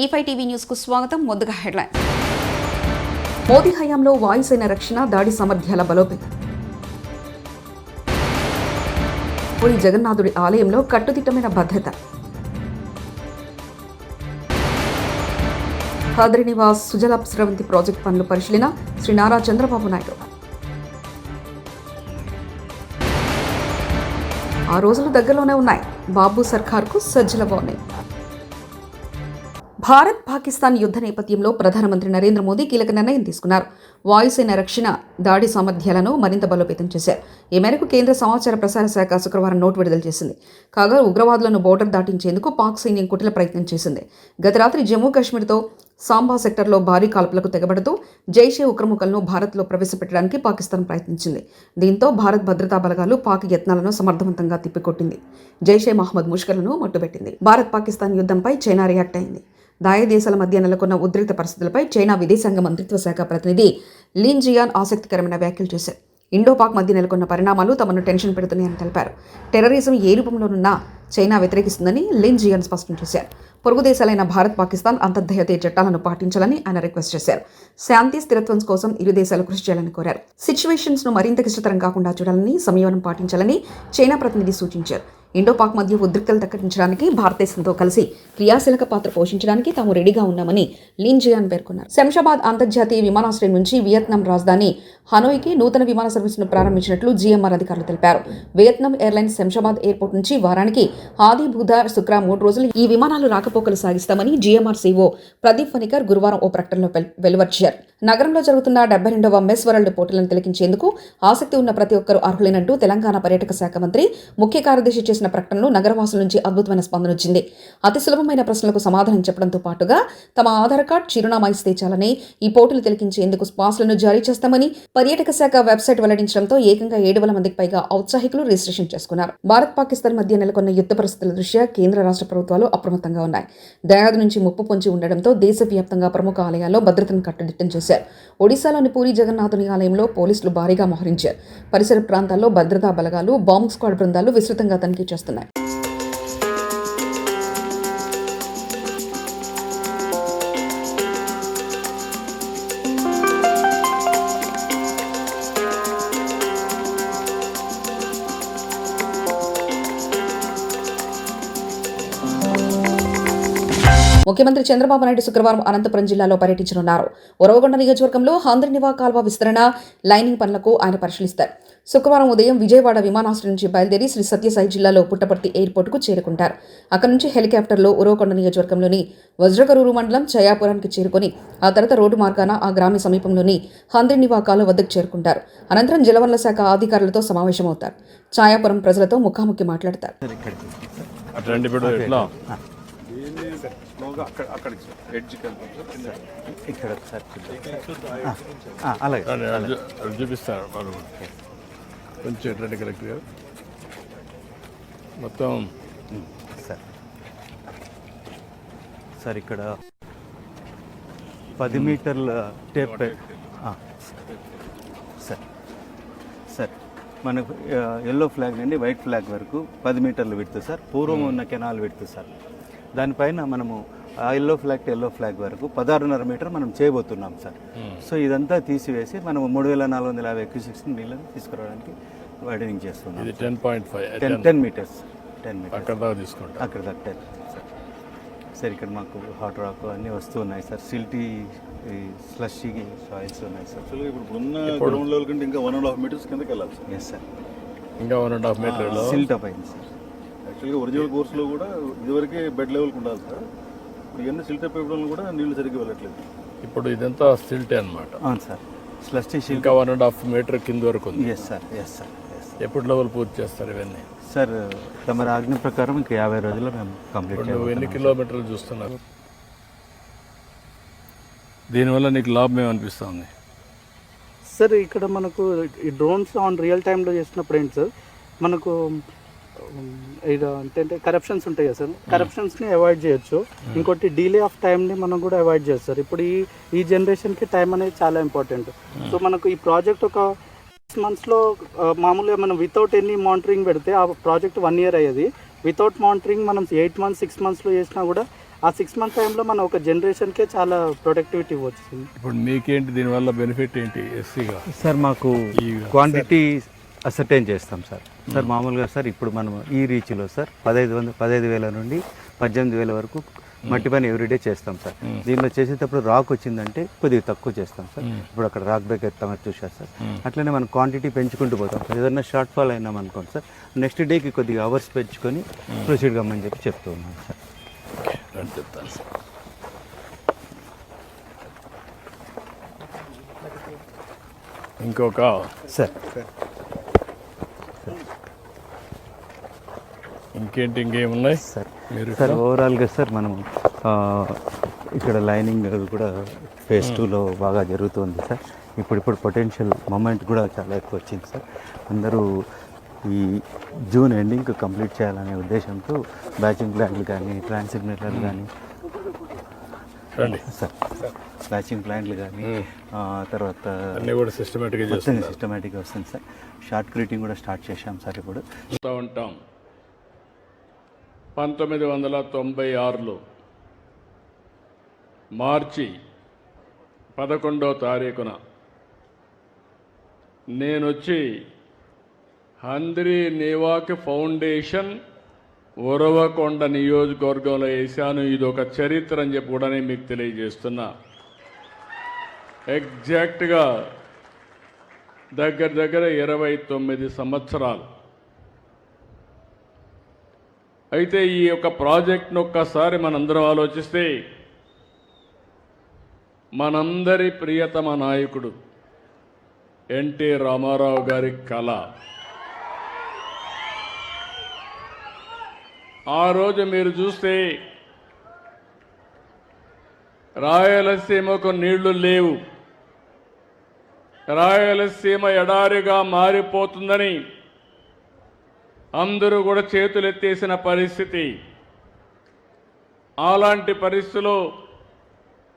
E5 TV news కు స్వాగతం. ముందుగా హెడ్లైన్. మోదీ హయాంలో వాయుసేన రక్షణ దాడి సామర్థ్యాల బలోపేతం. పూరి జగన్నాథుడి ఆలయంలో కట్టుదిట్టమైన భద్రత. ఖాద్రి నివాస్ సుజలాబ్ స్రవంతి ప్రాజెక్టు పనులు పరిశీలన శ్రీ నారా చంద్రబాబు నాయుడు. 6 రోజులు దగ్గరలోనే ఉన్నాయి. బాబు సర్కార్కు సజ్జల వార్నింగ్. భారత్ పాకిస్తాన్ యుద్ధ నేపథ్యంలో ప్రధానమంత్రి నరేంద్ర మోదీ కీలక నిర్ణయం తీసుకున్నారు. వాయుసేన రక్షణ దాడి సామర్థ్యాలను మరింత బలోపేతం చేశారు. ఈ మేరకు కేంద్ర సమాచార ప్రసార శాఖ శుక్రవారం నోటు విడుదల చేసింది. కాగా ఉగ్రవాదులను బోర్డర్ దాటించేందుకు పాక్ సైన్యం కుటిల ప్రయత్నం చేసింది. గత రాత్రి జమ్మూ కాశ్మీర్తో సాంబా సెక్టర్లో భారీ కాల్పులకు తెగబడుతూ జైషే ఉగ్రముఖలను భారత్లో ప్రవేశపెట్టడానికి పాకిస్తాన్ ప్రయత్నించింది. దీంతో భారత్ భద్రతా బలగాలు పాక్ యత్నాలను సమర్థవంతంగా తిప్పికొట్టింది. జైషే మహమ్మద్ ముష్కర్లను మట్టుబెట్టింది. భారత్ పాకిస్తాన్ యుద్ధంపై చైనా రియాక్ట్ అయింది. దాయ దేశాల మధ్య నెలకొన్న ఉద్రిక్త పరిస్థితులపై చైనా విదేశాంగ మంత్రిత్వ శాఖ ప్రతినిధి లిన్ జియాన్ ఆసక్తికరమైన వ్యాఖ్యలు చేశారు. ఇండో పాక్ మధ్య నెలకొన్న పరిణామాలు తమను టెన్షన్ పెడుతున్నాయని తెలిపారు. టెర్రరిజం ఏ రూపంలోనున్నా చైనా వ్యతిరేకిస్తుందని లిన్ జియాన్ స్పష్టం చేశారు. పొరుగు దేశాలైన భారత్ పాకిస్తాన్ అంతర్జాతీయ చట్టాలను పాటించాలని ఆయన రిక్వెస్ట్ చేశారు. శాంతి స్థిరత్వం కోసం ఇరు దేశాలు కృషి చేయాలని కోరారు. సిచ్యువేషన్స్ ను మరింత క్లిష్టతరం కాకుండా చూడాలని, సంయమనం పాటించాలని చైనా ప్రతినిధి సూచించారు. ఇండో పాక్ మధ్య ఉద్రిక్తలు తగ్గించడానికి భారతదేశంతో కలిసి క్రియాశీలక పాత్ర పోషించడానికి తాము రెడీగా ఉన్నామని లిన్ జియాన్ పేర్కొన్నారు. శంషాబాద్ అంతర్జాతీయ విమానాశ్రయం నుంచి వియత్నాం రాజధాని హనోయ్కి నూతన విమాన సర్వీసును ప్రారంభించినట్లు జీఎంఆర్ అధికారులు తెలిపారు. వియత్నాం ఎయిర్లైన్స్ శంషాబాద్ ఎయిర్పోర్ట్ నుంచి వారానికి ఆది, బుధ, శుక్ర 3 రోజులు ఈ విమానాలు రాకపోకలు సాగిస్తామని జీఎంఆర్ సీఓ ప్రదీప్ ఫణికర్ గురువారం ఓ ప్రకటనలో వెలువరించారు. నగరంలో జరుగుతున్న 72వ మెస్ వరల్డ్ పోటీలను తిలకించేందుకు ఆసక్తి ఉన్న ప్రతి ఒక్కరూ అర్హులైనట్టు తెలంగాణ పర్యాటక శాఖ మంత్రి ముఖ్య కార్యదర్శి చేసిన ప్రకటనలో నగరవాసుల నుంచి అద్భుతమైన స్పందన వచ్చింది. అతి సులభమైన ప్రశ్నలకు సమాధానం చెప్పడంతో పాటుగా తమ ఆధార్ కార్డు, చిరునామా ఇస్తే చాలని ఈ పోటీలు తిలకించేందుకు పాస్లను జారీ చేస్తామని పర్యాటక శాఖ వెబ్సైట్ వెల్లడించడంతో ఏకంగా 7,000 మందికి పైగా ఔత్సాహికులు రిజిస్ట్రేషన్ చేసుకున్నారు. భారత్ పాకిస్తాన్ మధ్య నెలకొన్న యుద్ధ పరిస్థితుల దృష్ట్యా కేంద్ర రాష్ట్ర ప్రభుత్వాలు అప్రమత్తంగా ఉన్నాయి. దయాది నుంచి ముప్పు పొంచి ఉండడంతో దేశవ్యాప్తంగా ప్రముఖ ఆలయాల్లో భద్రతను కట్టుదిట్టం చేశారు. ఒడిశాలోని పూరి జగన్నాథుని ఆలయంలో పోలీసులు భారీగా మోహరించారు. పరిసర ప్రాంతాల్లో భద్రతా బలగాలు, బాంబ్ స్క్వాడ్ బృందాలు విస్తృతంగా తనిఖీ చేస్తున్నాయి. ముఖ్యమంత్రి చంద్రబాబు నాయుడు శుక్రవారం అనంతపురం జిల్లాలో పర్యటించనున్నారు. ఉరవకొండ నియోజకవర్గంలో హాంద్రినివా కాల్వ విస్తరణ, లైనింగ్ పనులకు ఆయన పరిశీలిస్తారు. శుక్రవారం ఉదయం విజయవాడ విమానాశ్రయం నుంచి బయలుదేరి శ్రీ సత్యసాయి జిల్లాలో పుట్టపర్తి ఎయిర్పోర్టుకు చేరుకుంటారు. అక్కడి నుంచి హెలికాప్టర్లో ఉరవకొండ నియోజకవర్గంలోని వజ్రకరూరు మండలం చయాపురానికి చేరుకుని ఆ తర్వాత రోడ్డు మార్గాన ఆ గ్రామ సమీపంలోని హాంద్రినివా కాలువ వద్దకు చేరుకుంటారు. అనంతరం జలవనరుల శాఖ అధికారులతో సమావేశమవుతారు. ఛాయాపురం ప్రజలతో ముఖాముఖి మాట్లాడతారు. చూపిస్తాను కొంచెం ఎట్లంటే కరెక్ట్గా మొత్తం సార్ ఇక్కడ 10 మీటర్ల టేప్ సార్ మనకు ఎల్లో ఫ్లాగ్ నుండి వైట్ ఫ్లాగ్ వరకు 10 మీటర్లు విడుతుంది సార్. పూర్వం ఉన్న కెనాల్ విడుతుంది సార్. దానిపైన మనము ఆ yellow flag to yellow flag వరకు 16.5 మీటర్ మనం చేయబోతున్నాం సార్. సో ఇదంతా తీసివేసి మనం 3,450 క్యూసెక్స్ నీళ్ళని తీసుకురావడానికి వైడనింగ్ చేస్తున్నాం. 10 మీటర్స్ అక్కడ దాకా సార్. ఇక్కడ మాకు హాట్ రాక్ అన్నీ వస్తున్నాయి సార్. సిల్టీ, స్లషీ సాయిల్స్ ఉన్నాయి సార్. ఇప్పుడు ఉన్న గ్రౌండ్ లెవెల్ కంటే ఇంకా 1.5 మీటర్స్ కిందకి వెళ్ళాలి సార్. ఎస్ సార్, ఇంకా 1.5 మీటర్ సిల్ట్ అప్ అయింది సార్. యాక్చువల్గా ఒరిజినల్ కోర్సులో కూడా ఇదివరకే బెడ్ లెవెల్కి ఉండాలి సార్. ఇప్పుడు ఇవన్నీ సిల్ట్ అప్ ఇవ్వడం కూడా నీళ్లు సరిగ్గా వెళ్ళట్లేదు. ఇప్పుడు ఇదంతా సిల్టే అనమాట. అవును సార్, స్లషీ ఇంకా 1.5 మీటర్ కింద వరకు ఉంది. Yes sir. ఎప్పుడు లెవెల్ పూర్తి చేస్తారు ఇవన్నీ సార్? తమ ఆజ్ఞ ప్రకారం ఇంకా 50 రోజుల్లో మేము కంప్లీట్ చేయాలి. ఎన్ని కిలోమీటర్లు చూస్తున్నారు? దీనివల్ల నీకు లాభం ఏమనిపిస్తుంది సార్? ఇక్కడ మనకు ఈ డ్రోన్స్ ఆన్ రియల్ టైంలో చేసినప్పుడు ఏంటి సార్, మనకు ఇది అంటే కరప్షన్స్ ఉంటాయి కదా సార్, కరప్షన్స్ని అవాయిడ్ చేయొచ్చు. ఇంకోటి డిలే ఆఫ్ టైంని మనం కూడా అవాయిడ్ చేయొచ్చు సార్. ఇప్పుడు ఈ జనరేషన్కి టైం అనేది చాలా ఇంపార్టెంట్. సో మనకు ఈ ప్రాజెక్ట్ ఒక 6 monthsలో మామూలుగా మనం వితౌట్ ఎనీ మానిటరింగ్ పెడితే ఆ ప్రాజెక్ట్ 1 year అయ్యేది. వితౌట్ మానిటరింగ్ మనం 8 months 6 monthsలో చేసినా కూడా ఆ 6 months టైంలో మన ఒక జనరేషన్కే చాలా ప్రొడక్టివిటీ వచ్చింది. ఇప్పుడు మీకేంటి దీనివల్ల బెనిఫిట్ ఏంటి ఎస్సీగా? సార్ మాకు క్వాంటిటీ అసర్టైన్ చేస్తాం సార్. సార్ మామూలుగా సార్ ఇప్పుడు మనం ఈ రీచ్లో సార్ 15,000 నుండి 18,000 వరకు మట్టి పని ఎవ్రీడే చేస్తాం సార్. దీనిలో చేసేటప్పుడు రాక్ వచ్చిందంటే కొద్దిగా తక్కువ చేస్తాం సార్. ఇప్పుడు అక్కడ రాక్ బ్రేక్ ఎత్తామని చూసారు సార్. అట్లనే మనం క్వాంటిటీ పెంచుకుంటూ పోతాం సార్. ఏదైనా షార్ట్ ఫాల్ అయినాం అనుకోండి సార్, నెక్స్ట్ డేకి కొద్దిగా అవర్స్ పెంచుకొని ప్రొసీడ్ కమ్మని చెప్పి చెప్తూ ఉన్నాం సార్. చెప్తాను సార్. ఇంకొక సార్ ఇంకేమున్నాయి సార్ మీరు? సార్ ఓవరాల్గా సార్ మనం ఇక్కడ లైనింగ్ కూడా ఫేజ్ 2లో బాగా జరుగుతుంది సార్. ఇప్పుడు పొటెన్షియల్ మూమెంట్ కూడా చాలా ఎక్కువ వచ్చింది సార్. అందరూ ఈ జూన్ ఎండింగ్కి కంప్లీట్ చేయాలనే ఉద్దేశంతో బ్యాచింగ్ ప్లాంట్లు కానీ ట్రాన్స్మిటర్లు కానీ సార్ బ్యాచింగ్ ప్లాంట్లు కానీ తర్వాత అన్నీ కూడా సిస్టమేటిక్గా వస్తుంది సార్. షార్ట్ క్రీటింగ్ కూడా స్టార్ట్ చేశాం సార్. ఇప్పుడు ఉంటాం 1996లో మార్చి 11వ తారీఖున నేనొచ్చి హంద్రీ నేవాక్ ఫౌండేషన్ ఉరవకొండ నియోజకవర్గంలో వేశాను. ఇది ఒక చరిత్ర అని చెప్పి కూడా నేను మీకు తెలియజేస్తున్నా. ఎగ్జాక్ట్గా దగ్గర 29 సంవత్సరాలు. అయితే ఈ యొక్క ప్రాజెక్ట్ను ఒక్కసారి మనందరం ఆలోచిస్తే మనందరి ప్రియతమ నాయకుడు ఎన్టీ రామారావు గారి కళ. ఆ రోజు మీరు చూస్తే రాయలసీమకు నీళ్లు లేవు, రాయలసీమ ఎడారిగా మారిపోతుందని అందరూ కూడా చేతులెత్తేసిన పరిస్థితి. అలాంటి పరిస్థితిలో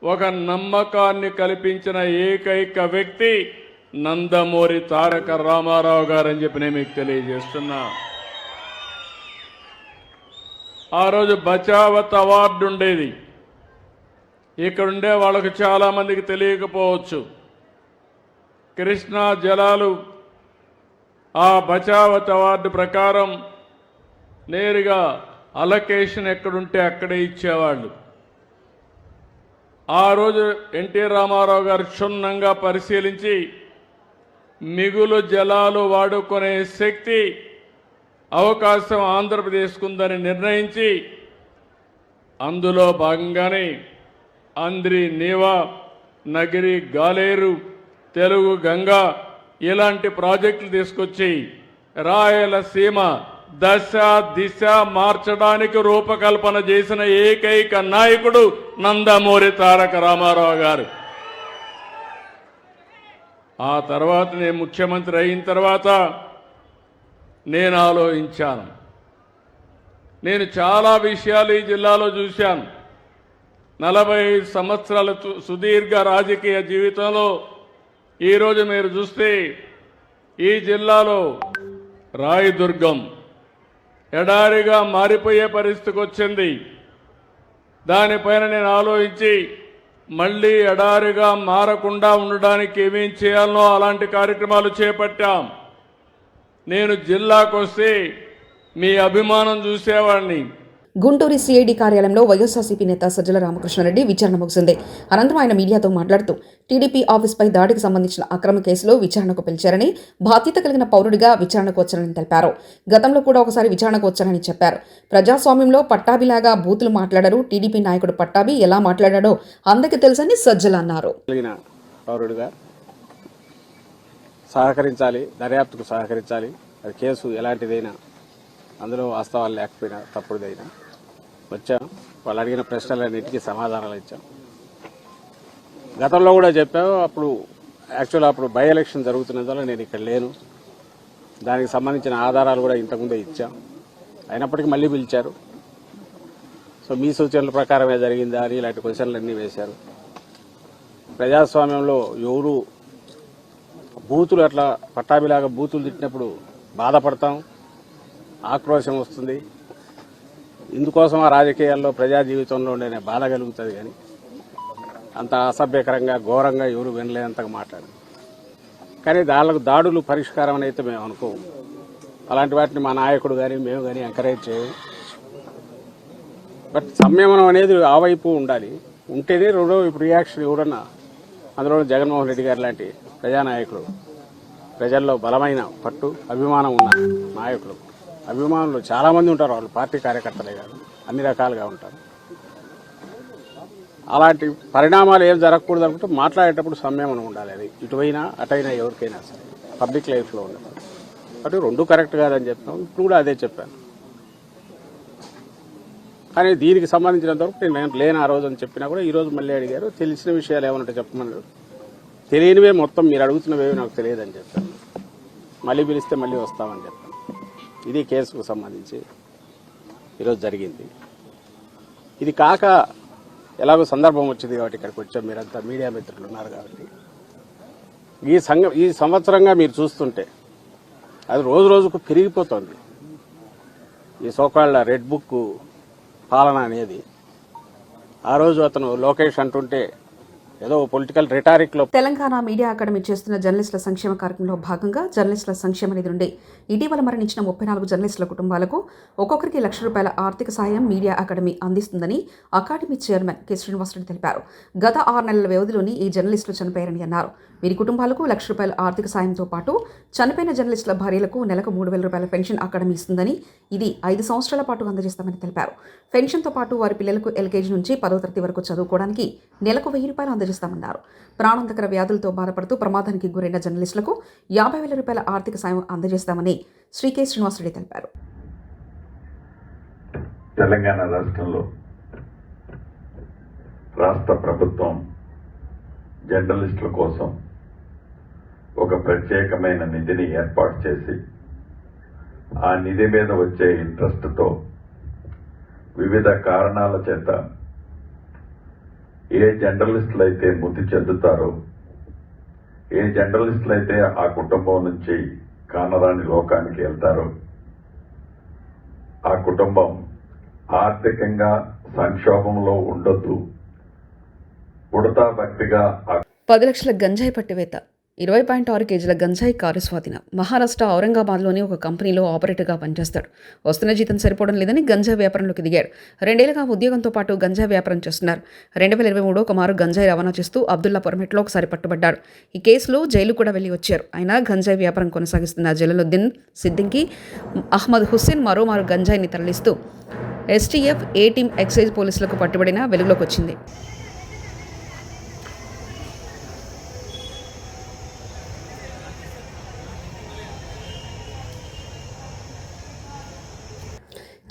ఒక నమ్మకాన్ని కల్పించిన ఏకైక వ్యక్తి నందమూరి తారక రామారావు గారని చెప్పి నేను మీకు తెలియజేస్తున్నా. ఆ రోజు బచావత్ అవార్డు ఉండేది. ఇక్కడుండే వాళ్ళకు చాలామందికి తెలియకపోవచ్చు. కృష్ణా జలాలు ఆ బచావత్ అవార్డు ప్రకారం నేరుగా అలొకేషన్ ఎక్కడుంటే అక్కడే ఇచ్చేవాళ్ళు. ఆ రోజు ఎన్టీ రామారావు గారు క్షుణ్ణంగా పరిశీలించి మిగులు జలాలు వాడుకునే శక్తి అవకాశం ఆంధ్రప్రదేశ్కు ఉందని నిర్ణయించి అందులో భాగంగానే అంద్రి నీవా, నగిరి గాలేరు, తెలుగు గంగా ఇలాంటి ప్రాజెక్టులు తీసుకొచ్చి రాయలసీమ దశ దిశ మార్చడానికి రూపకల్పన చేసిన ఏకైక నాయకుడు నందమూరి తారక రామారావు గారు. ఆ తర్వాత నేను ముఖ్యమంత్రి అయిన తర్వాత నేను ఆలోచించాను. నేను చాలా విషయాలు ఈ జిల్లాలో చూశాను. 45 సంవత్సరాల సుదీర్ఘ రాజకీయ జీవితంలో ఈరోజు మీరు చూస్తే ఈ జిల్లాలో రాయదుర్గం ఎడారిగా మారిపోయే పరిస్థితికి వచ్చింది. దానిపైన నేను ఆలోచించి మళ్ళీ ఎడారిగా మారకుండా ఉండడానికి ఏమేం చేయాలనో అలాంటి కార్యక్రమాలు చేపట్టాం. నేను జిల్లాకు వస్తే మీ అభిమానం చూసేవాడిని. గుంటూరు సిఐడి కార్యాలయంలో వైఎస్ఆర్సీపీ నేత సజ్జల రామకృష్ణారెడ్డి విచారణ ముగిసింది. అనంతరం ఆయన మీడియాతో మాట్లాడుతూ టీడీపీ ఆఫీస్పై దాడికి సంబంధించిన అక్రమ కేసులో విచారణకు పిలిచారని, బాధ్యత కలిగిన పౌరుడిగా విచారణకు వచ్చారని తెలిపారు. గతంలో కూడా ఒకసారి విచారణకు వచ్చారని చెప్పారు. ప్రజాస్వామ్యంలో పట్టాభిలాగా బూతులు మాట్లాడారు. టీడీపీ నాయకుడు పట్టాభి ఎలా మాట్లాడాడో అందరికీ తెలుసని సజ్జల అన్నారు. పౌరుడిగా సహకరించాలి, దర్యాప్తుకు సహకరించాలి. అది కేసు ఎలాంటిదైనా, అందులో వాస్తవాలు లేకపోయినా తప్పుడుదైనా వచ్చాం. వాళ్ళు అడిగిన ప్రశ్నలన్నింటికీ సమాధానాలు ఇచ్చాం. గతంలో కూడా చెప్పాము. అప్పుడు బై ఎలక్షన్ జరుగుతున్నందువల్ల నేను ఇక్కడ లేను. దానికి సంబంధించిన ఆధారాలు కూడా ఇంతకుముందే ఇచ్చాం. అయినప్పటికీ మళ్ళీ పిలిచారు. సో మీ సూచనల ప్రకారమే జరిగిందా అని ఇలాంటి క్వశ్చన్లన్నీ వేశారు. ప్రజాస్వామ్యంలో ఎవరు బూతులు అట్లా పట్టాభిలాగా బూతులు తిట్టినప్పుడు బాధపడతాం, ఆక్రోశం వస్తుంది. ఇందుకోసం ఆ రాజకీయాల్లో ప్రజా జీవితంలో ఉండే బాధ కలుగుతుంది కానీ అంత అసభ్యకరంగా ఘోరంగా ఎవరు వినలేనంతగా మాట్లాడారు. కానీ దాడులు పరిష్కారం అని అయితే మేము అనుకోము. అలాంటి వాటిని మా నాయకుడు కానీ మేము కానీ ఎంకరేజ్ చేయము. బట్ సంయమనం అనేది ఆ వైపు ఉండాలి. ఉంటేనే రెండో ఇప్పుడు రియాక్షన్ ఎవరన్నా, అందులో జగన్మోహన్ రెడ్డి గారు లాంటి ప్రజానాయకుడు, ప్రజల్లో బలమైన పట్టు అభిమానం ఉన్న నాయకులు, అభిమానులు చాలామంది ఉంటారు. వాళ్ళు పార్టీ కార్యకర్తలే కాదు, అన్ని రకాలుగా ఉంటారు. అలాంటి పరిణామాలు ఏం జరగకూడదు అనుకుంటే మాట్లాడేటప్పుడు సంయమనం ఉండాలి. అది ఇటువైనా అటైనా ఎవరికైనా సరే పబ్లిక్ లైఫ్లో ఉండదు. అటు రెండు కరెక్ట్ కాదని చెప్తాం. ఇప్పుడు కూడా అదే చెప్పాను. కానీ దీనికి సంబంధించినంతవరకు నేను లేని ఆ రోజు అని చెప్పినా కూడా ఈరోజు మళ్ళీ అడిగారు. తెలిసిన విషయాలు ఏమన్నా చెప్పమన్నారు. తెలియనివే మొత్తం మీరు అడుగుతున్నవేవి నాకు తెలియదని చెప్పాను. మళ్ళీ పిలిస్తే మళ్ళీ వస్తామని చెప్పాను. ఇది కేసుకు సంబంధించి ఈరోజు జరిగింది. ఇది కాక ఎలాగో సందర్భం వచ్చింది కాబట్టి ఇక్కడికి వచ్చాం. మీరంతా మీడియా మిత్రులు ఉన్నారు కాబట్టి ఈ సంవత్సరంగా మీరు చూస్తుంటే అది రోజు రోజుకు పెరిగిపోతుంది. ఈ సోకాళ్ళ రెడ్ బుక్ పాలన అనేది ఆ రోజు అతను లోకేష్ అంటుంటే ఏదో పొలిటికల్ రిటారిక్ లో. తెలంగాణ మీడియా అకాడమీ చేస్తున్న జర్నలిస్టుల సంక్షేమ కార్యక్రమంలో భాగంగా జర్నలిస్టుల సంక్షేమ నిధి నుండి ఇటీవల మరణించిన 34 జర్నలిస్టుల కుటుంబాలకు ఒక్కొక్కరికి ₹1,00,000 ఆర్థిక సాయం మీడియా అకాడమీ అందిస్తుందని అకాడమీ చైర్మన్ కె. శ్రీనివాసరెడ్డి తెలిపారు. గత 6 నెలల వ్యవధిలోని ఈ జర్నలిస్టులు చనిపోయారని అన్నారు. వీరి కుటుంబాలకు ₹1,00,000 ఆర్థిక సాయంతో పాటు చనిపోయిన జర్నలిస్టుల భార్యలకు నెలకు ₹3,000 పెన్షన్ అకాడమీ ఇస్తుందని, ఇది 5 సంవత్సరాల పాటు అందజేస్తామని తెలిపారు. పెన్షన్తో పాటు వారి పిల్లలకు ఎల్కేజీ నుంచి 10వ తరగతి వరకు చదువుకోవడానికి నెలకు ₹1,000 అందజేస్తామన్నారు. ప్రాణాంతకర వ్యాధులతో బాధపడుతూ ప్రమాదానికి గురైన జర్నలిస్టులకు ₹50,000 ఆర్థిక సాయం అందజేస్తామని శ్రీ కె. శ్రీనివాసరెడ్డి తెలిపారు. తెలంగాణ రాష్ట్రంలో రాష్ట్ర ప్రభుత్వం జర్నలిస్టుల కోసం ఒక ప్రత్యేకమైన నిధిని ఏర్పాటు చేసి ఆ నిధి మీద వచ్చే ఇంట్రెస్ట్తో వివిధ కారణాల చేత ఏ జర్నలిస్టులు అయితే మృతి చెందుతారో, ఏ జర్నలిస్టులు అయితే ఆ కుటుంబం నుంచి కానరాని లోకానికి వెళ్తారో, ఆ కుటుంబం ఆర్థికంగా సంక్షోభంలో ఉండొద్దు, ఉడతా భక్తిగా 10 లక్షల గంజాయి పట్టివేత, 20.6 కేజీల గంజాయి కారు స్వాధీనం. మహారాష్ట్ర ఔరంగాబాద్లోని ఒక కంపెనీలో ఆపరేటర్గా పనిచేస్తాడు. వస్తున్న జీతం సరిపోవడం లేదని గంజాయి వ్యాపారంలోకి దిగాడు. 2 ఏళ్లుగా ఉద్యోగంతో పాటు గంజాయి వ్యాపారం చేస్తున్నారు. 2023 ఒక మారు గంజాయి రవాణా చేస్తూ అబ్దుల్లాపూర్ మెట్లో ఒకసారి పట్టుబడ్డాడు. ఈ కేసులో జైలు కూడా వెళ్లి వచ్చారు. అయినా గంజాయి వ్యాపారం కొనసాగిస్తున్న జలాలుద్దీన్ సిద్దికి అహ్మద్ హుస్సేన్ మరోమారు గంజాయిని తరలిస్తూ ఎస్టీఎఫ్ ఏ టీం ఎక్సైజ్ పోలీసులకు పట్టుబడిన వెలుగులోకి వచ్చింది.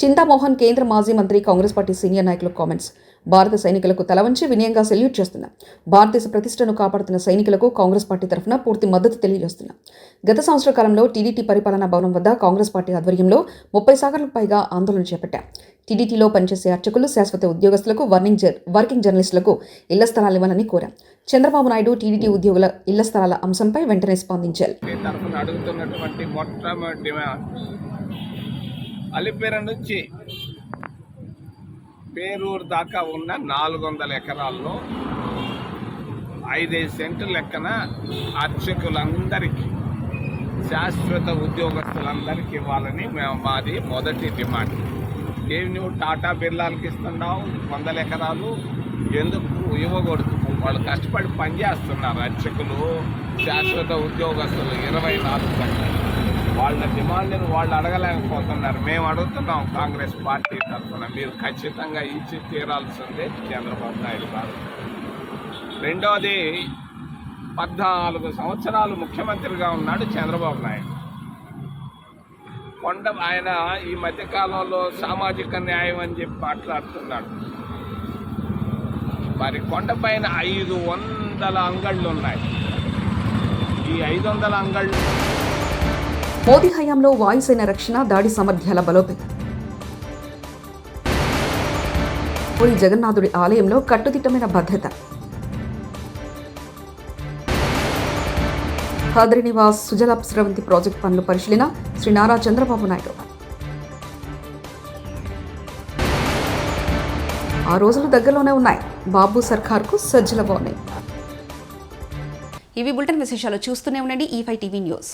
చింతామోహన్ కేంద్ర మాజీ మంత్రి, కాంగ్రెస్ పార్టీ సీనియర్ నాయకుల కామెంట్స్. భారత సైనికులకు తల వంచి వినయంగా సెల్యూట్ చేస్తున్నా. భారతదేశ ప్రతిష్టను కాపాడుతున్న సైనికులకు కాంగ్రెస్ పార్టీ తరఫున పూర్తి మద్దతు తెలియజేస్తున్నా. గత సంవత్సర కాలంలో టీడీటీ పరిపాలనా భవనం వద్ద కాంగ్రెస్ పార్టీ ఆధ్వర్యంలో 30 సాగర్లకు పైగా ఆందోళన చేపట్టాం. టీడీటీలో పనిచేసే అర్చకులు, శాశ్వత ఉద్యోగస్తులకు, వర్కింగ్ జర్నలిస్టులకు ఇళ్ల స్థలాలు ఇవ్వాలని కోరాం. చంద్రబాబు నాయుడు టీడీటీ ఉద్యోగుల ఇళ్ల స్థలాల అంశంపై వెంటనే స్పందించారు. అలిపేర నుంచి పేరూరు దాకా ఉన్న 400 ఎకరాల్లో 5 సెంట్లు లెక్కన అర్చకులందరికీ, శాశ్వత ఉద్యోగస్తులందరికీ ఇవ్వాలని మాది మొదటి డిమాండ్. ఏమి నువ్వు టాటా బిర్లాలకి ఇస్తున్నావు 100 ఎకరాలు, ఎందుకు ఇవ్వకూడదు? వాళ్ళు కష్టపడి పనిచేస్తున్నారు. అర్చకులు, శాశ్వత ఉద్యోగస్తులు 24 గంటలు. వాళ్ళ డిమాండ్ని వాళ్ళు అడగలేకపోతున్నారు. మేము అడుగుతున్నాం కాంగ్రెస్ పార్టీ తరఫున, మీరు ఖచ్చితంగా ఇచ్చి తీరాల్సిందే చంద్రబాబు నాయుడు గారు. రెండోది, 14 సంవత్సరాలు ముఖ్యమంత్రిగా ఉన్నాడు చంద్రబాబు నాయుడు. ఆయన ఈ మధ్యకాలంలో సామాజిక న్యాయం అని చెప్పి మాట్లాడుతున్నాడు. మరి కొండపైన 500 అంగళ్ళు ఉన్నాయి. ఈ 500 అంగళ్ళు మోదీ హయాంలో వాయుసేన రక్షణ, దాడి సామర్థ్యాల బలోపేతం. పూరి జగన్నాథుడి ఆలయంలో కట్టుదిట్టమైన భద్రత. ఖాద్రి నివాస్ సుజల స్రవంతి ప్రాజెక్టు పనులు పరిశీలన శ్రీ నారా చంద్రబాబు నాయుడు. ఆ రోజులు దగ్గరలోనే ఉన్నాయి. బాబు సర్కార్కు సజ్జల బాగున్నాయి. ఇవి బులెటిన్ విశేషాలు. చూస్తూనే ఉండండి E5 టీవీ న్యూస్.